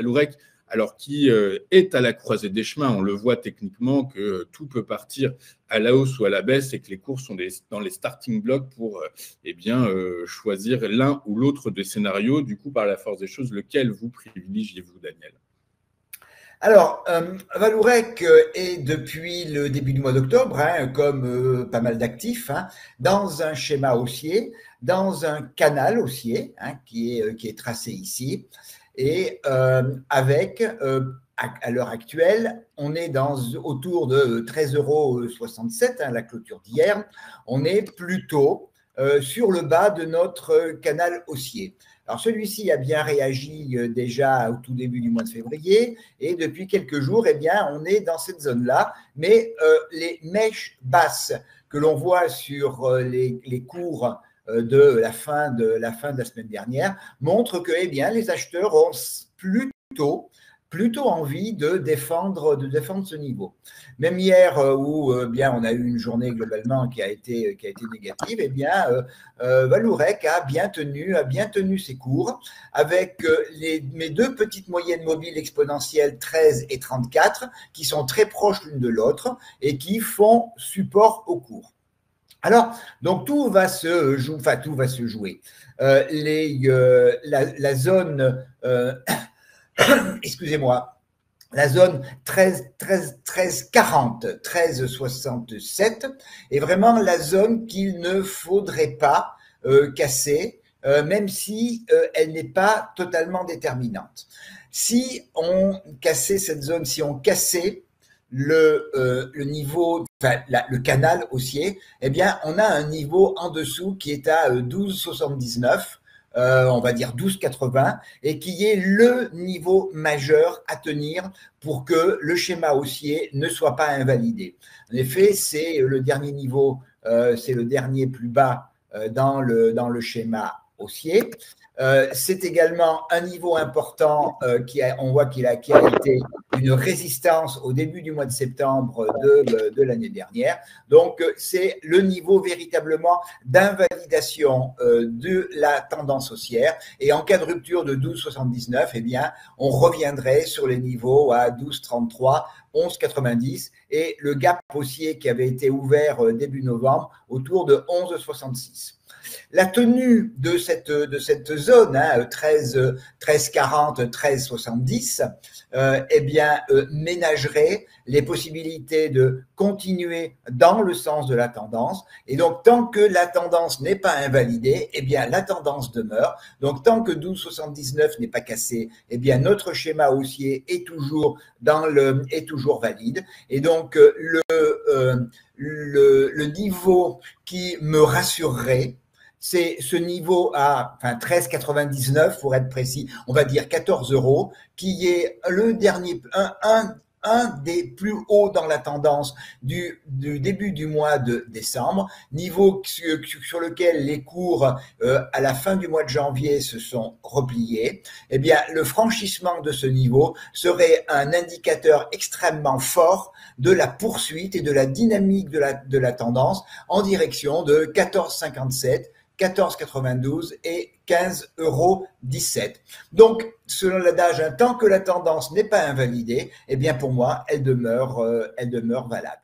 Vallourec, alors qui est à la croisée des chemins. On le voit techniquement que tout peut partir à la hausse ou à la baisse et que les cours sont dans les starting blocks pour choisir l'un ou l'autre des scénarios. Du coup, par la force des choses, lequel vous privilégiez-vous, Daniel? Alors, Vallourec est depuis le début du mois d'octobre, comme pas mal d'actifs, dans un schéma haussier, dans un canal haussier qui est tracé ici, et avec, à l'heure actuelle, on est autour de 13,67 €, la clôture d'hier, on est plutôt sur le bas de notre canal haussier. Alors celui-ci a bien réagi déjà au tout début du mois de février et depuis quelques jours, eh bien, on est dans cette zone-là. Mais les mèches basses que l'on voit sur les cours de la fin de la semaine dernière montrent que eh bien, les acheteurs ont plutôt envie de défendre ce niveau. Même hier où bien on a eu une journée globalement qui a été négative, eh bien Vallourec a bien tenu ses cours avec mes deux petites moyennes mobiles exponentielles 13 et 34 qui sont très proches l'une de l'autre et qui font support au cours. Alors, donc tout va se jouer. La zone excusez-moi, la zone 13,40, 13,67 est vraiment la zone qu'il ne faudrait pas casser, même si elle n'est pas totalement déterminante. Si on cassait cette zone, si on cassait le niveau, le canal haussier, eh bien, on a un niveau en dessous qui est à 12,79. On va dire 12,80, et qui est le niveau majeur à tenir pour que le schéma haussier ne soit pas invalidé. En effet, c'est le dernier niveau, c'est le dernier plus bas dans le schéma haussier. C'est également un niveau important on voit qui a été une résistance au début du mois de septembre de l'année dernière. Donc, c'est le niveau véritablement d'invalidation de la tendance haussière. Et en cas de rupture de 12,79, eh bien, on reviendrait sur les niveaux à 12,33, 11,90 et le gap haussier qui avait été ouvert début novembre autour de 11,66. La tenue de cette zone, 13,40, 13,70, eh bien, ménagerait les possibilités de continuer dans le sens de la tendance. Et donc, tant que la tendance n'est pas invalidée, eh bien, la tendance demeure. Donc, tant que 12,79 n'est pas cassé, eh bien, notre schéma haussier est toujours valide. Et donc, le niveau qui me rassurerait, c'est ce niveau à 13,99 pour être précis, on va dire 14 €, qui est le dernier, un des plus hauts dans la tendance du début du mois de décembre, niveau sur lequel les cours à la fin du mois de janvier se sont repliés. Eh bien, le franchissement de ce niveau serait un indicateur extrêmement fort de la poursuite et de la dynamique de la tendance en direction de 14,57, 14,92 et 15,17 €. Donc, selon l'adage, tant que la tendance n'est pas invalidée, eh bien pour moi, elle demeure valable.